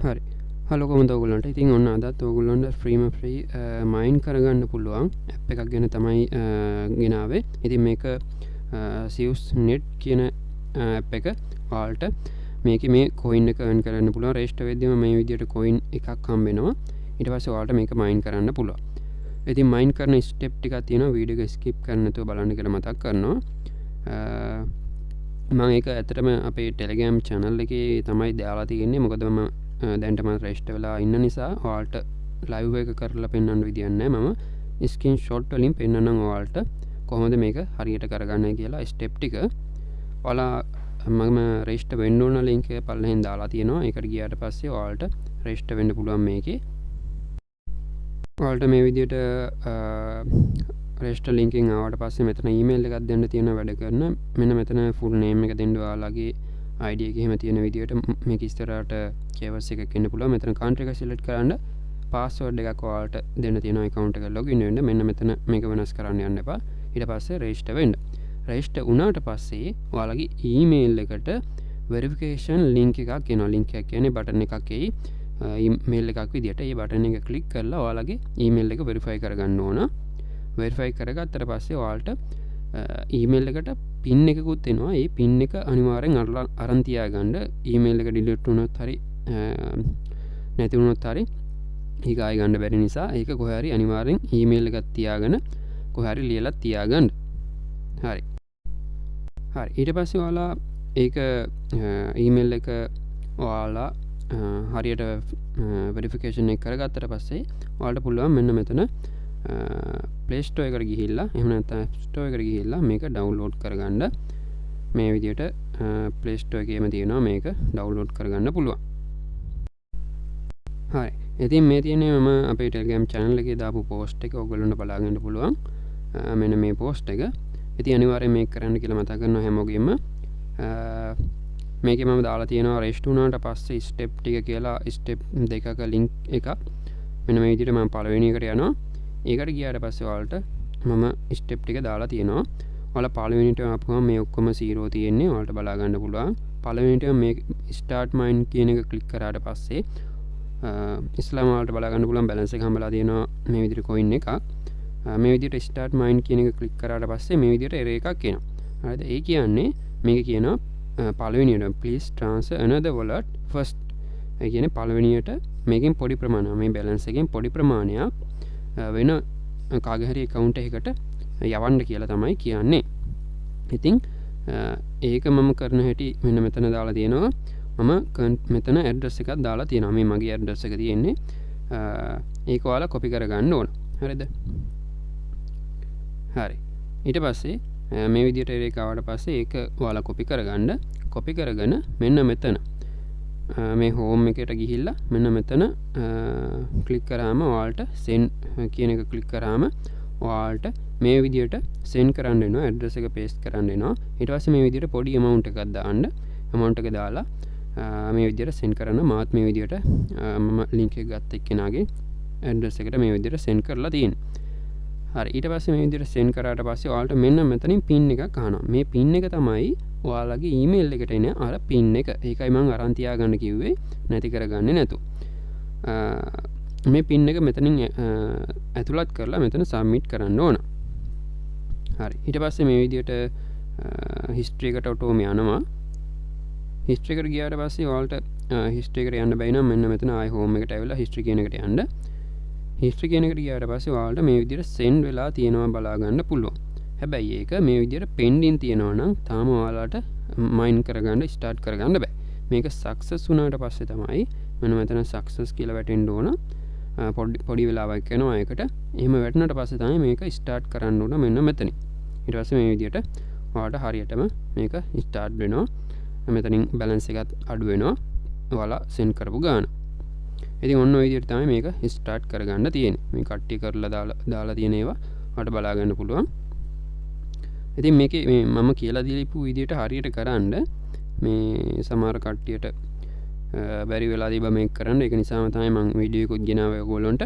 හරි. හලෝ කොහොමද ඔයගොල්ලන්ට? ඉතින් ඔන්න අදත් ඔයගොල්ලන්ට ෆ්‍රීම මයින් කරගන්න පුළුවන් ඇප් එකක් ගැන තමයි ගෙනාවේ. ඉතින් මේක ZeusNet කියන ඇප් එක ඔයාලට මේකේ මේ කොයින් එක earn කරන්න පුළුවන්. රෙජිස්ටර් වෙද්දිම මේ විදිහට කොයින් එකක් හම්බ වෙනවා. ඊට පස්සේ ඔයාලට මේක මයින් කරන්න පුළුවන්. ඉතින් මයින් කරන ස්ටෙප් ටිකක් තියෙනවා. වීඩියෝ එක ස්කිප් කරන්න නැතුව බලන්න කියලා මතක් කරනවා. මම ඒක ඇත්තටම අපේ ටෙලිග්‍රෑම් channel එකේ තමයි දාලා තියෙන්නේ. මොකද මම දැන්ට මම රෙජිස්ටර් වෙලා ඉන්න නිසා ඔයාලට ලයිව් එක කරලා පෙන්වන්න විදියක් නැහැ. මම ස්ක්‍රීන් ෂොට් වලින් පෙන්වන්නම් ඔයාලට කොහොමද මේක හරියට කරගන්නේ කියලා ස්ටෙප් ටික. ඔයාලා මම රෙජිස්ටර් වෙන්න ඕන ලින්ක් එක පල්ලෙහෙන් දාලා තියෙනවා. ඒකට ගියාට පස්සේ ඔයාලට රෙජිස්ටර් වෙන්න පුළුවන් මේකේ. ඔයාලට මේ විදිහට රෙජිස්ටර් ලින්ක් එකෙන් ආවට පස්සේ මෙතන ඊමේල් එකක් දෙන්න තියෙනවා වැඩ කරන. මෙන්න මෙතන ෆුල් නේම් එක දෙන්න ඔයාලගේ ID එක එහෙම තියෙන විදිහට මේක ඉස්සරහට KYC එකක් එන්න පුළුවන්. මෙතන country එක select කරන්න password එකක් ඔයාලට දෙන්න තියෙනවා account එකට login වෙන්න. මෙන්න මෙතන මේක වෙනස් කරන්න යන්න එපා. ඊට පස්සේ register වෙන්න. register වුණාට පස්සේ ඔයාලගේ email එකට verification link එකක් එනවා. link එකක් කියන්නේ button එකක් එයි. email එකක් විදිහට ඒ button එක click කරලා ඔයාලගේ email එක verify කරගන්න ඕන. verify කරගත්තට පස්සේ ඔයාලට ඊමේල් එකට පින් එකකුත් එනවා. ඒ පින් එක අනිවාර්යෙන් අරන් තියාගන්න. ඊමේල් එක ඩිලීට් වුණොත් හරි නැති වුණොත් හරි ඒක ආයෙ ගන්න බැරි නිසා ඒක කොහේ හරි අනිවාර්යෙන් ඊමේල් එකක් තියාගෙන කොහේ හරි ලියලා තියාගන්න. හරි. හරි. ඊට පස්සේ ඔයාලා ඒක ඊමේල් එක ඔයාලා හරියට වෙරිෆිකේෂන් එක කරගත්තට පස්සේ ඔයාලට පුළුවන් මෙන්න මෙතන Play Store එකට ගිහිල්ලා එහෙම නැත්නම් App Store එකට ගිහිල්ලා මේක ඩවුන්ලෝඩ් කරගන්න. මේ විදිහට Play Store එකේම තියෙනවා මේක ඩවුන්ලෝඩ් කරගන්න පුළුවන්. හරි. ඉතින් මේ තියෙන්නේ මම අපේ Telegram channel එකේ දාපු post එක ඔයගොල්ලන්ට බලාගන්න පුළුවන්. මෙන්න මේ post එක. ඉතින් අනිවාර්යෙන් මේක කරන්න කියලා මතක් කරනවා හැමෝගෙම. මේකේ මම දාලා තියෙනවා register වුණාට පස්සේ step ටික කියලා step දෙකක link එකක්. මෙන්න මේ විදිහට මම පළවෙනි එකට යනවා. ඒකට ගියාට පස්සේ ඔයාලට මම ස්ටෙප් ටික දාලා තියෙනවා. ඔයාලා පළවෙනිට ආපුවම මේ ඔක්කොම 0 තියෙන්නේ. ඔයාලට බලා ගන්න පුළුවන්. පළවෙනිට මේ start mine කියන එක ක්ලික් කරාට පස්සේ ඉස්ලාම ඔයාලට බලා ගන්න පුළුවන් බැලන්ස් එක හම්බලා තියෙනවා මේ විදිහට coin එකක්. මේ විදිහට start mine කියන එක ක්ලික් කරාට පස්සේ මේ විදිහට error එකක් එනවා. හරිද? ඒ කියන්නේ මේක කියනවා පළවෙනියට please transfer another wallet first. ඒ කියන්නේ පළවෙනියට මේකෙන් පොඩි ප්‍රමාණයක් මේ බැලන්ස් එකෙන් පොඩි ප්‍රමාණයක් වෙන කාගේ හරි account එකකට යවන්න කියලා තමයි කියන්නේ. ඉතින් ඒක මම කරන හැටි මෙන්න මෙතන දාලා තියෙනවා. මම මෙතන address එකක් දාලා තියෙනවා. මේ මගේ address එක තියෙන්නේ. ඒක ඔයාලා copy කරගන්න ඕන. හරිද? හරි. ඊට පස්සේ මේ විදිහට ඒක ආවට පස්සේ ඒක ඔයාලා copy කරගන්න. copy කරගෙන මෙන්න මෙතන මේ හෝම් එකට ගිහිල්ලා මෙන්න මෙතන ක්ලික් කරාම ඔයාලට send කියන එක ක්ලික් කරාම ඔයාලට මේ විදිහට send කරන්න වෙනවා. ඇඩ්‍රස් එක paste කරන්න වෙනවා. ඊට පස්සේ මේ විදිහට පොඩි amount එකක් දාන්න. amount එක දාලා මේ විදිහට send කරන්න. මාත් මේ විදිහට මම link එක ගත්ත එක්කෙනාගේ ඇඩ්‍රස් එකට මේ විදිහට send කරලා තියෙනවා. හරි. ඊට පස්සේ මේ විදිහට send කරාට පස්සේ ඔයාලට මෙන්න මෙතනින් pin එකක් අහනවා. මේ pin එක තමයි ඔයාලගේ ඊමේල් එකට එන අර pin එක. ඒකයි මම අරන් තියාගන්න කිව්වේ නැති කරගන්නේ නැතු. මේ pin එක මෙතනින් ඇතුළත් කරලා මෙතන submit කරන්න ඕන. හරි. ඊට පස්සේ මේ විදිහට history එකට ඔටෝම යනවා. history එකට ගියාට පස්සේ ඔයාලට history එකට යන්න බැයි නම් මෙන්න මෙතන ආයි home එකට ඇවිල්ලා history කියන එකට යන්න. history කියන එකට ගියාට පස්සේ ඔයාලට මේ විදිහට send වෙලා තියෙනවා බලා ගන්න පුළුවන්. හැබැයි ඒක මේ විදිහට pending තියෙනවා නම් තාම ඔයාලට mine කරගන්න start කරගන්න බෑ. මේක success වුණාට පස්සේ තමයි මෙන්න මෙතන success කියලා වැටෙන්න ඕන. පොඩි වෙලාවක් යනවා ඒකට. එහෙම වැටුණාට පස්සේ තමයි මේක start කරන්න ඕන මෙන්න මෙතනින්. ඊට පස්සේ මේ විදිහට ඔයාලට හරියටම මේක start වෙනවා. මෙතනින් balance එකත් අඩු වෙනවා. ඔයාලා send කරපු ගාන. ඉතින් ඔන්න ඔය විදිහට තමයි මේක start කරගන්න තියෙන්නේ. මේ කට්ටිය කරලා දාලා තියෙන ඒවා ඔයාලට බලා ගන්න පුළුවන්. ඉතින් මේකේ මේ මම කියලා දීපු විදිහට හරියට කරන්න මේ සමහර කට්ටියට බැරි වෙලා තිබ්බ මේක කරන්න. ඒක නිසාම තමයි මම වීඩියෝ එකක් ගෙනාවේ ඔයගොල්ලන්ට.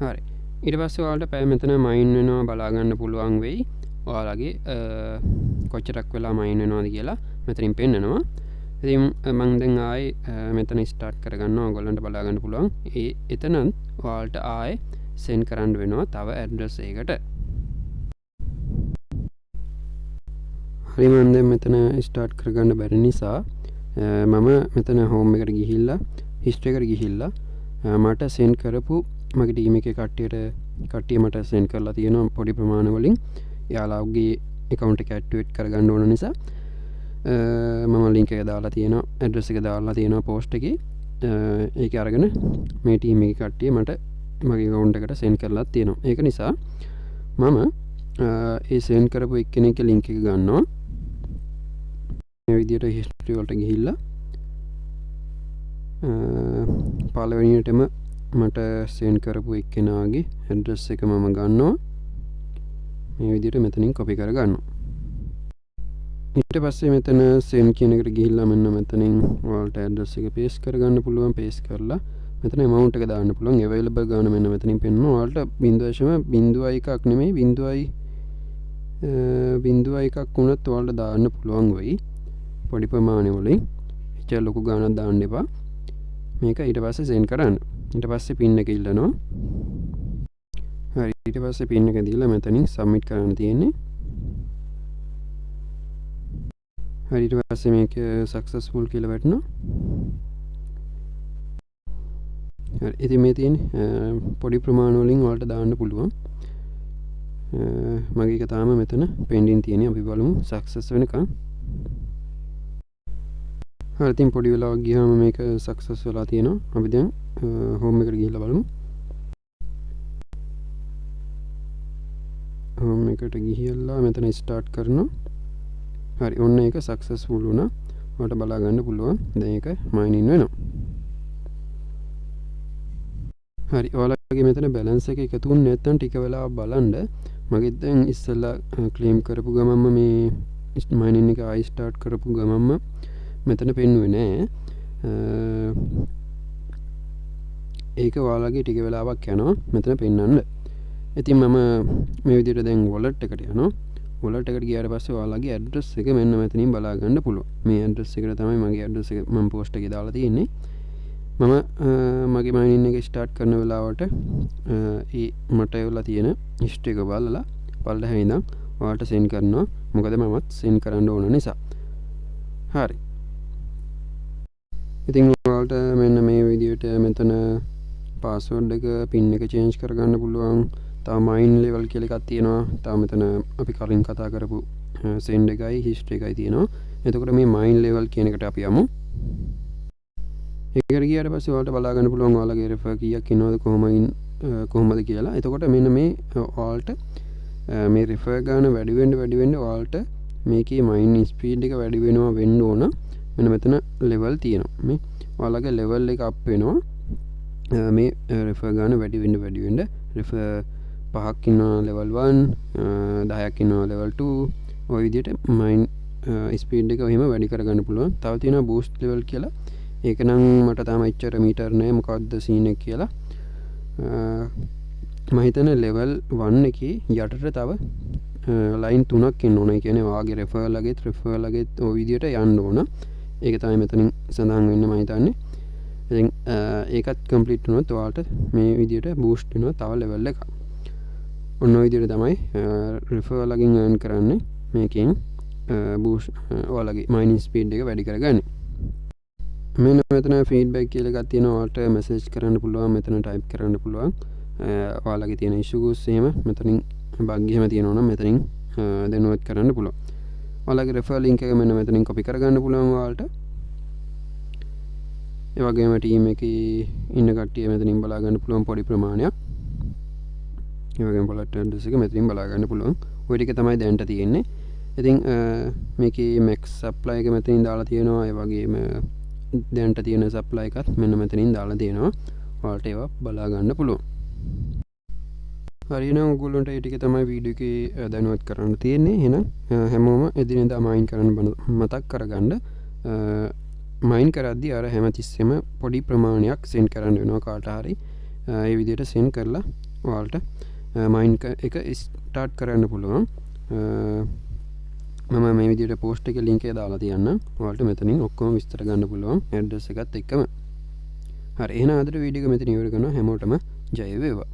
හරි. ඊට පස්සේ ඔයාලට පැය මෙතන මයින් වෙනවා බලා ගන්න පුළුවන් වෙයි. ඔයාලගේ කොච්චරක් වෙලා මයින් වෙනවද කියලා මෙතනින් පෙන්නනවා. ඉතින් මං දැන් ආයේ මෙතන ස්ටාර්ට් කරගන්නවා. ඔයගොල්ලන්ට බලා ගන්න පුළුවන්. එතනත් ඔයාලට ආයේ සෙන්ඩ් කරන්න වෙනවා තව ඇඩ්‍රස් එකකට. හරි මම දැන් මෙතන ස්ටාර්ට් කරගන්න බැරි නිසා මම මෙතන හෝම් එකට ගිහිල්ලා හිස්ටරි එකට ගිහිල්ලා මට සෙන්ඩ් කරපු මගේ ටීම් එකේ කට්ටිය මට සෙන්ඩ් කරලා තියෙනවා පොඩි ප්‍රමාණ වලින්. එයාලාගේ account එක ඇක්ටිවේට් කරගන්න ඕන නිසා මම ලින්ක් එක දාලා තියෙනවා, ඇඩ්‍රස් එක දාලා තියෙනවා පෝස්ට් එකේ. ඒක අරගෙන මේ ටීම් එකේ කට්ටිය මට මගේ account එකට සෙන්ඩ් කරලා තියෙනවා. ඒක නිසා මම ඒ සෙන්ඩ් කරපු එක්කෙනෙක්ගේ ලින්ක් එක ගන්නවා. මේ විදිහට හිස්ටරි වලට ගිහිල්ලා පළවෙනියටම මට සෙන්ඩ් කරපු එක්කෙනාගේ ඇඩ්‍රස් එක මම ගන්නවා. මේ විදිහට මෙතනින් කොපි කරගන්නවා. ඊට පස්සේ මෙතන send කියන එකට ගිහිල්ලා මෙන්න මෙතනින් ඔයාලට ඇඩ්‍රස් එක paste කරගන්න පුළුවන්. paste කරලා මෙතන amount එක දාන්න පුළුවන්. available ගාන මෙන්න මෙතනින් පෙන්නනවා. ඔයාලට 0.01ක් නෙමෙයි 0.1ක් වුණත් ඔයාලට දාන්න පුළුවන් වෙයි. පොඩි ප්‍රමාණය වලින්. එච්චර ලොකු ගානක් දාන්න එපා. මේක ඊට පස්සේ send කරන්න. ඊට පස්සේ pin එක ඉල්ලනවා. හරි ඊට පස්සේ pin එක දීලා මෙතනින් submit කරන්න තියෙන්නේ. හරි ඊට පස්සේ මේක successful කියලා වැටෙනවා. හරි ඉතින් මේ තියෙන්නේ පොඩි ප්‍රමාණ වලින් ඔයාලට දාන්න පුළුවන්. මගේ එක තාම මෙතන pending තියෙන්නේ. අපි බලමු success වෙනකන්. හරි ඉතින් පොඩි වෙලාවක් ගියාම මේක success වෙලා තියෙනවා. අපි දැන් home එකට ගිහිල්ලා බලමු. home එකට ගිහිල්ලා මෙතන start කරනවා. හරි ඔන්න ඒක successful වුණා. ඔයාලට බලා ගන්න පුළුවන්. දැන් ඒක mine in වෙනවා. හරි ඔයාලගේ මෙතන balance එක එකතු වුනේ නැත්නම් ටික වෙලාවක් බලන්න. මගේ දැන් ඉස්සෙල්ලා claim කරපු ගමන්ම මේ mining එක ආයි start කරපු ගමන්ම මෙතන පෙන්නුවේ නෑ. ඒක ඔයාලගේ ටික වෙලාවක් යනවා මෙතන පෙන්වන්න. ඉතින් මම මේ විදිහට දැන් wallet එකට යනවා. wallet එකට ගියාට පස්සේ ඔයාලගේ address එක මෙන්න මෙතනින් බලා ගන්න පුළුවන්. මේ address එකට තමයි මගේ address එක මම post එකේ දාලා තියෙන්නේ. මම මගේ mining එක start කරන වෙලාවට මට එවලා තියෙන history එක බලලා පල්ලෙහා ඉඳන් ඔයාලට send කරනවා. මොකද මමත් send කරන්න ඕන නිසා. හරි. ඉතින් ඔයාලට මෙන්න මේ විදිහට මෙතන password එක pin එක change කරගන්න පුළුවන්. තව mine level කියලා එකක් තියෙනවා. තව මෙතන අපි කලින් කතා කරපු send එකයි history එකයි තියෙනවා. එතකොට මේ mine level කියන එකට අපි යමු. ඒකට ගියාට පස්සේ ඔයාලට බලා ගන්න පුළුවන් ඔයාලගේ refer කීයක් ඉන්නවද කොහොමද කියලා. එතකොට මෙන්න මේ ඔයාලට මේ refer ගන්න වැඩි වෙන්න ඔයාලට මේකේ mine speed එක වැඩි වෙන්න ඕන. මෙන්න මෙතන level තියෙනවා. මේ ඔයාලගේ level එක up වෙනවා. මේ refer ගන්න වැඩි වෙන්න refer 5ක් ඉන්නවා level 1 10ක් ඉන්නවා level 2 ඔය විදිහට mine speed එක එහෙම වැඩි කරගන්න පුළුවන්. තව තියෙනවා boost level කියලා. ඒක නම් මට තාම එච්චර මීටර් නෑ මොකක්ද සීන් එක කියලා. මම හිතන්නේ level 1 එකේ යටට තව line 3ක් ඉන්න ඕන. ඒ කියන්නේ ඔයාගේ refer ලගෙත් ඔය විදිහට යන්න ඕන. ඒක තමයි මෙතනින් සඳහන් වෙන්නේ මම හිතන්නේ. ඉතින් ඒකත් complete වුණොත් ඔයාලට මේ විදිහට boost වෙනවා තව level එකක්. ඔන්න ඔය විදිහට තමයි refer ලගින් earn කරන්නේ. මේකෙන් boost ඔයාලගේ mining speed එක වැඩි කරගන්නේ. මෙන්න මෙතන feedback කියලා එකක් තියෙනවා. ඔයාලට message කරන්න පුළුවන්, මෙතන type කරන්න පුළුවන්. ඔයාලගේ තියෙන issues එහෙම මෙතනින් bug එහෙම තියෙනවා නම් මෙතනින් දැනුවත් කරන්න පුළුවන්. ඔයාලගේ refer link එක මෙන්න මෙතනින් copy කරගන්න පුළුවන් ඔයාලට. ඒ වගේම team එකේ ඉන්න කට්ටිය මෙතනින් බලා ගන්න පුළුවන් පොඩි ප්‍රමාණයක්. ඒ වගේම wallet address එක මෙතනින් බලා ගන්න පුළුවන්. ওই ටික තමයි දැනට තියෙන්නේ. ඉතින් මේකේ max supply එක මෙතනින් දාලා තියෙනවා. ඒ වගේම දැනට තියෙන supply එකත් මෙන්න මෙතනින් දාලා තියෙනවා. ඔයාලට ඒවා බලා ගන්න පුළුවන්. හරි එහෙනම් ඔයගොල්ලන්ට මේ ටික තමයි වීඩියෝ එකේ දැනුවත් කරන්න තියෙන්නේ. එහෙනම් හැමෝම එදිනෙදා මයින් කරන්න මතක් කරගන්න. මයින් කරද්දී අර හැමතිස්සෙම පොඩි ප්‍රමාණයක් සෙන්ඩ් කරන්න වෙනවා කාට හරි. ඒ විදිහට සෙන්ඩ් කරලා ඔයාලට මයින් එක ස්ටාර්ට් කරන්න පුළුවන්. මම මේ විදිහට පෝස්ට් එකේ link එක දාලා තියන්නම්. ඔයාලට මෙතනින් ඔක්කොම විස්තර ගන්න පුළුවන් ඇඩ්‍රස් එකත් එක්කම. හරි එහෙනම් අදට වීඩියෝ එක මෙතන ඉවර කරනවා. හැමෝටම ජය වේවා.